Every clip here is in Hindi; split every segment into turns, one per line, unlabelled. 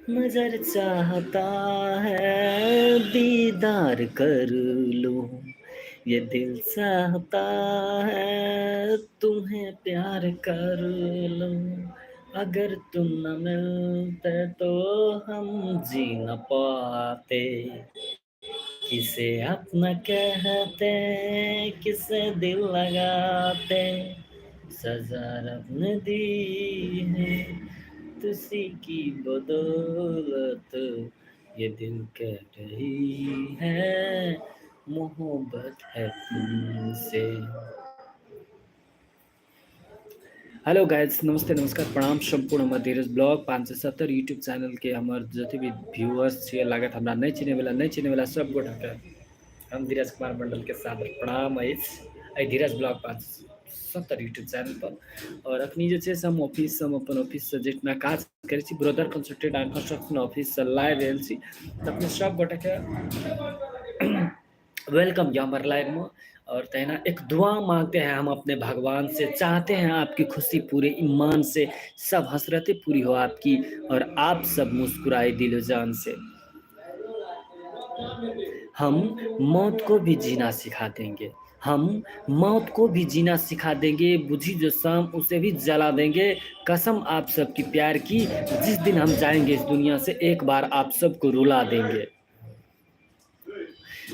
नजर चाहता है दीदार कर लूं, ये दिल चाहता है तुम्हें प्यार कर लूं। अगर तुम न मिलते तो हम जी न पाते, किसे अपना कहते किसे दिल लगाते, सजा रब ने दी है तुसी की बदौलत, ये दिल कह रही है मोहब्बत है तुमसे। हेलो गाइस, नमस्ते नमस्कार प्रणाम संपूर्ण हमर धीरज ब्लॉग 570 यूट्यूब चैनल के हमर जते भी व्यूअर्स छे, लागत हमरा नहीं चिने वाला सब गोटा के हम धीरज कुमार मंडल के सादर प्रणाम अछि धीरज ब्लॉग 570 यूट्यूब चैनल पर। और अखनी जे छै से हम ऑफिस से, हम अपन ऑफिस से जेतना काज करै छी brother consultant and construction office से लाइव आयल छी, त अपने सब गोटा के वेलकम या हमारे लाइव में। और तहना एक दुआ मांगते हैं हम अपने भगवान से, चाहते हैं आपकी खुशी पूरे ईमान से, सब हसरतें पूरी हो आपकी और आप सब मुस्कुराए दिलो जान से। हम मौत को भी जीना सिखा देंगे, हम मौत को भी जीना सिखा देंगे, बुझी जो शाम उसे भी जला देंगे। कसम आप सबकी प्यार की, जिस दिन हम जाएंगे इस दुनिया से एक बार आप सबको रुला देंगे।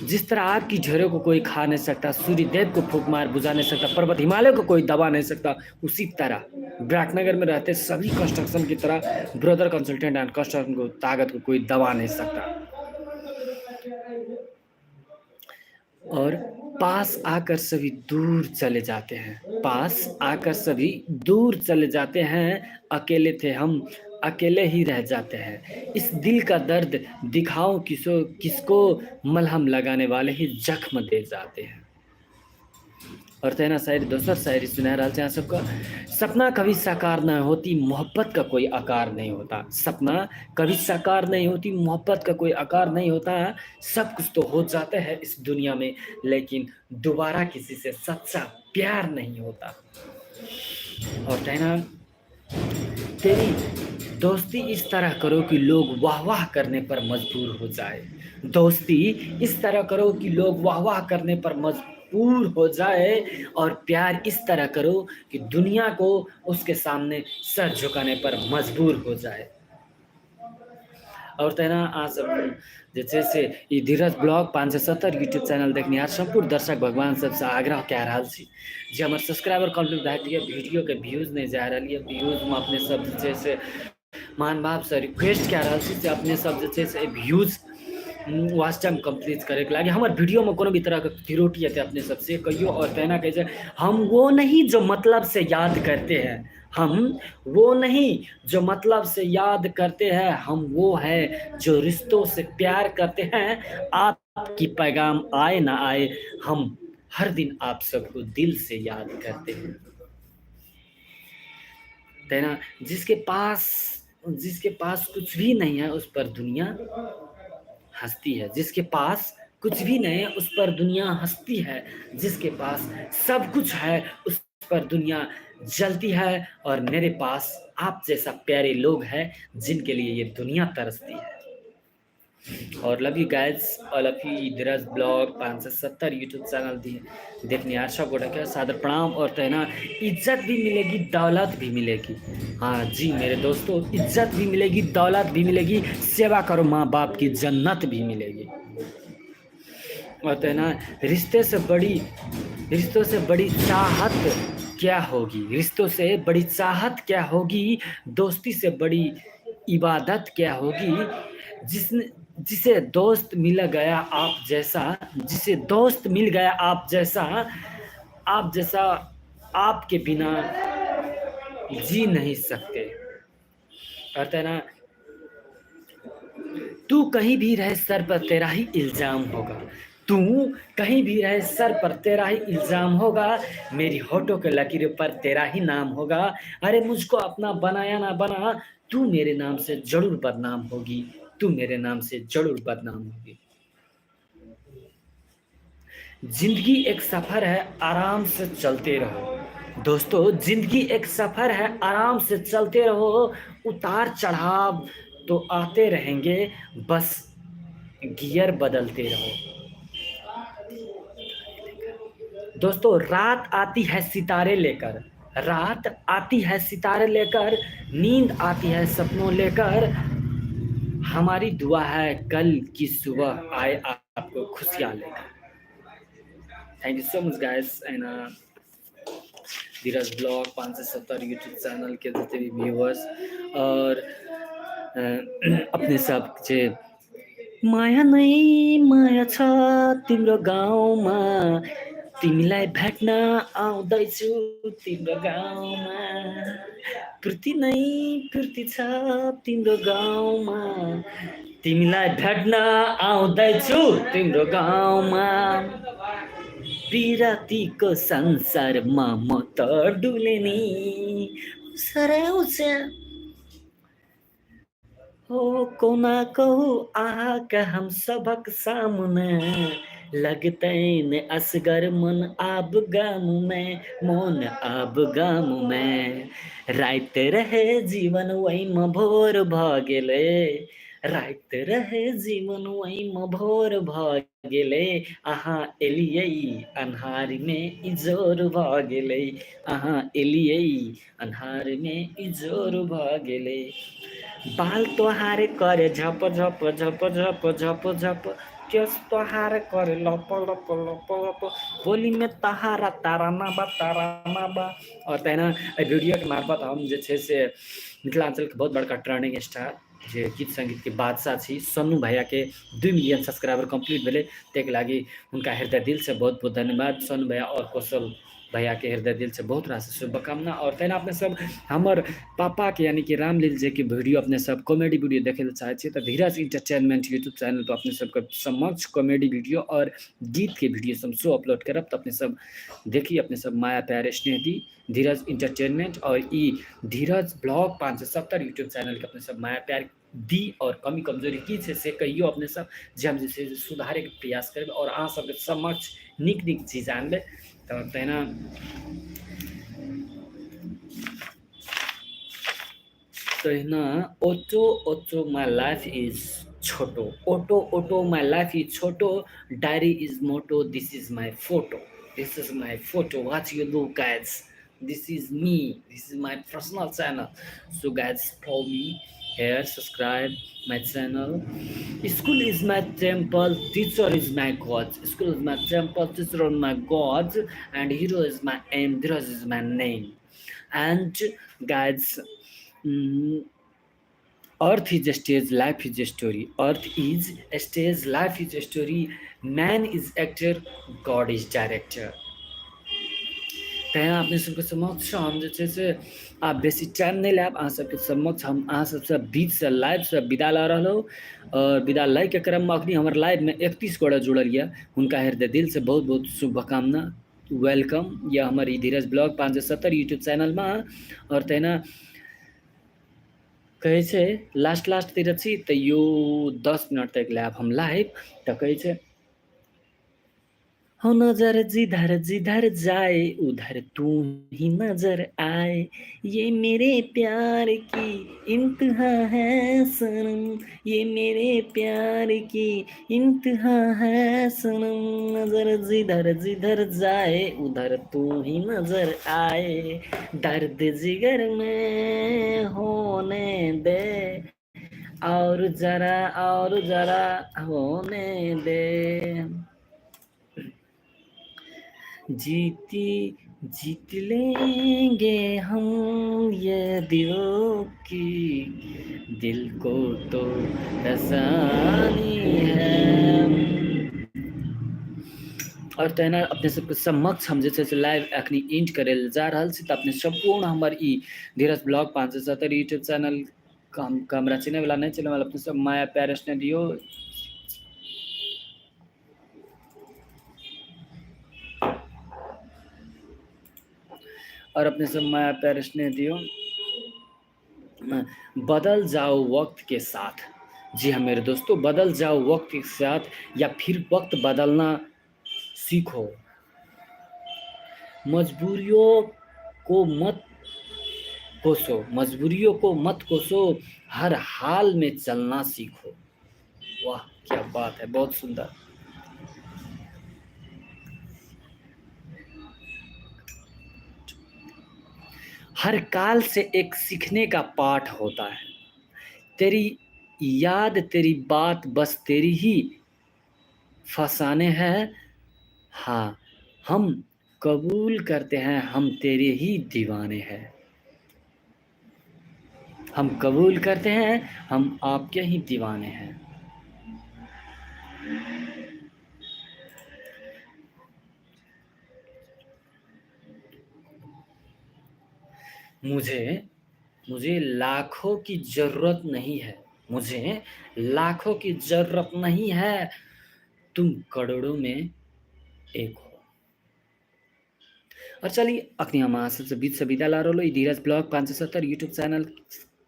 जिस तरह आग की झड़ों को कोई खा नहीं सकता, सूर्य देव को फूंक मार बुझा नहीं सकता, पर्वत हिमालय को कोई दबा नहीं सकता, उसी तरह विराटनगर में रहते सभी कंस्ट्रक्शन की तरह ब्रदर कंसल्टेंट एंड कंस्ट्रक्शन को ताकत को कोई दबा नहीं सकता। और पास आकर सभी दूर चले जाते हैं, पास आकर सभी दूर चले जाते हैं, अकेले थे हम अकेले ही रह जाते हैं। इस दिल का दर्द दिखाओ किसको, मलहम लगाने वाले ही जख्म दे जाते हैं। और तेना शायरी दोसर शायरी सुना रहा है सबका। सपना कभी साकार नहीं होती, मोहब्बत का कोई आकार नहीं होता। सपना कभी साकार नहीं होती, मोहब्बत का कोई आकार नहीं होता। सब कुछ तो हो जाता है इस दुनिया में, लेकिन दोबारा किसी से सच्चा प्यार नहीं होता। और तेना तेरी दोस्ती इस तरह करो कि लोग वाह वाह करने पर मजबूर हो जाए। दोस्ती इस तरह करो कि लोग वाह वाह करने पर मजबूर हो जाए, और प्यार इस तरह करो कि दुनिया को उसके सामने सर झुकाने पर मजबूर हो जाए। और तेना आज जे छै से ई धीरज ब्लॉग 570 यूट्यूब चैनल देखनिहार संपूर्ण दर्शक भगवान सबसे आग्रह कह रहा छी जे हमर सब्सक्राइबर कंप्लीट भए गेल, वीडियो के व्यूज नहीं जा रही है, व्यूज में अपने सब जे छै से मान भाव से रिक्वेस्ट कह रहा छी से अपने सब जे छै से व्यूज वाच टाइम कंप्लीट करे के लगे हमारे वीडियो में कोनो भी तरह के त्रुटि है अपने सबसे कहियो। और कहना कहे हम वो नहीं जो मतलब से याद करते हैं, हम वो नहीं जो मतलब से याद करते हैं, हम वो है जो रिश्तों से प्यार करते हैं। आपकी पैगाम आए ना आए, हम हर दिन आप सबको दिल से याद करते हैं। तेना जिसके पास कुछ भी नहीं है उस पर दुनिया हंसती है, जिसके पास कुछ भी नहीं है उस पर दुनिया हंसती है, जिसके पास सब कुछ है उस पर दुनिया जलती है। और मेरे पास आप जैसा प्यारे लोग हैं जिनके लिए ये दुनिया तरसती है। और लव यू गाइस, और love you Dheeraj blog 570 YouTube channel देखने आशा गोटा के सादर प्रणाम। और कहना इज्जत भी मिलेगी, दौलत भी मिलेगी। हाँ जी मेरे दोस्तों, इज्जत भी मिलेगी, दौलत भी मिलेगी, सेवा करो माँ बाप की जन्नत भी मिलेगी। और कहना रिश्तों से बड़ी चाहत क्या होगी, रिश्तों से बड़ी चाहत क्या होगी, दोस्ती से बड़ी इबादत क्या होगी। जिसे दोस्त मिल गया आप जैसा, जिसे दोस्त मिल गया आप जैसा, आपके बिना जी नहीं सकते। कहते हैं ना, तू कहीं भी रहे सर पर तेरा ही इल्जाम होगा, तू कहीं भी रहे सर पर तेरा ही इल्जाम होगा, मेरी होठों के लकीरों पर तेरा ही नाम होगा। अरे मुझको अपना बनाया ना बना, तू मेरे नाम से जरूर बदनाम होगी, तू मेरे नाम से जरूर बदनाम होगी। जिंदगी एक सफर है, आराम से चलते रहो दोस्तों, जिंदगी एक सफर है, आराम से चलते रहो। उतार चढ़ाव तो आते रहेंगे, बस गियर बदलते रहो। दोस्तों, रात आती है सितारे लेकर, रात आती है सितारे लेकर, नींद आती है सपनों लेकर। हमारी दुआ है कल की सुबह आए आपको खुशियां लेकर। Thank you so much guys and Dheeraj blog 570 YouTube channel के जितने भी व्यूअर्स और अपने सब जे माया नै माया छ तिम्रो गाउँमा, तिमीलाई भेट्न आउँदैछु तिम्रो गाउँमा, पूर्ति नै पूर्ति छ तिम्रो गाउँमा, तिमीलाई भेट्न आउँदैछु तिम्रो गाउँमा, विरातीको संसारमा म त डुले नि सराउँछ हो कोना कहू आका हम सबक सामने, लगते न असगर मन आब गाम में, मन आब गाम में, रात रहे जीवन वहीमा भोर भ गेले, रात रहे जीवन वहीमा भोर भ गेले, अहाँ एलियै अन्हार में इजोर भ गेले, अहाँ एलियै अन्हार में इजोर भ गेले, बाल तोहार करे झप झप झप झप झप झप, केस तोहार करे लप लप लप लप, बोली में तहारा ताराना बा। और तेना वीडियो के मार्फत हम जे छे से मिथिलांचल के बहुत बड़का ट्रेंडिंग स्टार जे गीत संगीत के बादशाह छी सन्नू भैया के 2 मिलियन सब्सक्राइबर कंप्लीट भेले, तेके लागि उनका हृदय दिल से बहुत बहुत धन्यवाद सन्नू भैया और कौशल भैया के हृदय दिल से बहुत रास शुभकामना। और तेना अपने सब हमर पापा के यानी कि रामलील जी के वीडियो अपने सब कॉमेडी वीडियो देखे चाहे छे तो धीरज इंटरटेनमेंट यूट्यूब चैनल पर अपने सबके समक्ष कॉमेडी वीडियो और गीत के वीडियो सब शो अपलोड करब, तो अपने सब देखी, अपने सब माया प्यार स्नेह दी धीरज इंटरटेनमेंट और ई धीरज ब्लॉग 570 यूट्यूब चैनल के अपने सब माया प्यार दी और कमी कमजोरी की छे से कहियो अपने सब जे हम जे सुधारे के प्रयास करब और अहाँ सबके समक्ष नीक नीक चीज आनबे। तो तेना तहिना auto auto my life is छोटो, auto auto my life is छोटो, डायरी इज मोटो, this is my photo, this is my photo, what you do guys, this is me, this is my personal channel, so guys follow me here, subscribe my channel. School is my temple, teacher is my god, school is my temple, teacher is my god, and hero is my aim, Dheeraj is my name. And guys, earth is a stage, life is a story, earth is a stage, life is a story, man is actor, god is director। तैं अपने सबके समक्ष हम जे छै से आ बेसी टाइम नहीं लायब, अहाँ सबके समक्ष हम अहाँ सबसे बीच से लाइव से विदा ला रहलो और विदा लै के क्रम में अखनी हमर लाइव में 31 गोड़ा जुड़ल है, उनका हृदय दिल से बहुत बहुत शुभकामना, वेलकम या हमारी धीरज ब्लॉग 570 यूट्यूब चैनल में। और तेना कहे छे लास्ट तिर छी तो यो 10 मिनट तक लायब हम लाइव, तो कहे छे हो नजर जिधर जाए उधर तू ही नजर आए, ये मेरे प्यार की इंतहा है सनम, ये मेरे प्यार की इंतहा है सनम, नजर जिधर जाए उधर तू ही नजर आए, दर्द जिगर में होने दे और जरा होने दे, जीत लेंगे हम ये दिल को तो रसानी है। और तहिना अपने सबके समक्ष हम जे छै से लाइव अखनी एंड करे जा रहल छी, तो अपने संपूर्ण हमर ई धीरज ब्लॉग 570 यूट्यूब चैनल हमरा चिन्हे वाला नहीं चिन्हे वाला अपने सब माया प्यार स्नेह दियो, और अपने सब माया प्यार स्नेह दियो। बदल जाओ वक्त के साथ, जी हाँ मेरे दोस्तों, बदल जाओ वक्त के साथ या फिर वक्त बदलना सीखो, मजबूरियों को मत कोसो, मजबूरियों को मत कोसो, हर हाल में चलना सीखो। वाह! क्या बात है, बहुत सुंदर। हर काल से एक सीखने का पाठ होता है। तेरी याद, तेरी बात बस तेरी ही फसाने हैं। हाँ, हम कबूल करते हैं, हम तेरे ही दीवाने हैं। हम कबूल करते हैं, हम आपके ही दीवाने हैं। मुझे मुझे लाखों की ज़रूरत नहीं है, मुझे लाखों की ज़रूरत नहीं है, तुम करोड़ों में एक हो। और चलिए अखनी हम सबसे बीच से विदा ला रहा धीरज ब्लॉग 570 यूट्यूब चैनल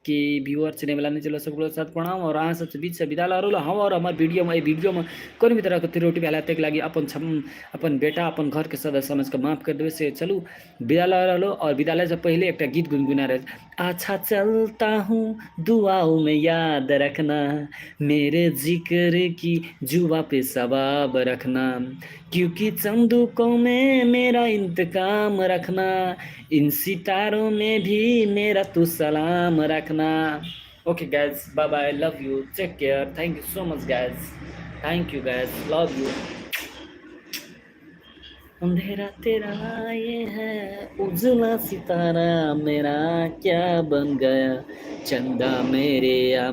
के व्यूअर चिने वाला नहीं चलो सबको साथ प्रणाम और अहाँ सबसे बीच से विदा ला रहा हम और हमारे वीडियो में कोनो भी तरह के त्रुटि भेला तक लगी अपन बेटा अपन घर के सदस्य समझ के माफ कर देवे से चलू विदा ला रहा और विद्यालय से पहले एक गीत गुनगुना रहे। अच्छा चलता हूँ दुआओं में याद रखना, मेरे जिक्र की जुबा पे सवाब रखना, क्योंकि चंदुकों में मेरा इंतकाम रखना, इन सितारों में भी मेरा तू सलाम रखना। Okay guys, bye bye, love you, take care, thank you so much guys, thank you guys, love you. अंधेरा तेरा ये है, उजला सितारा मेरा क्या बन गया, चंदा मेरे या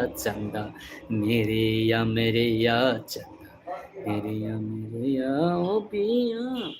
चंदा मेरे या चंदा मेरे या ओ पिया।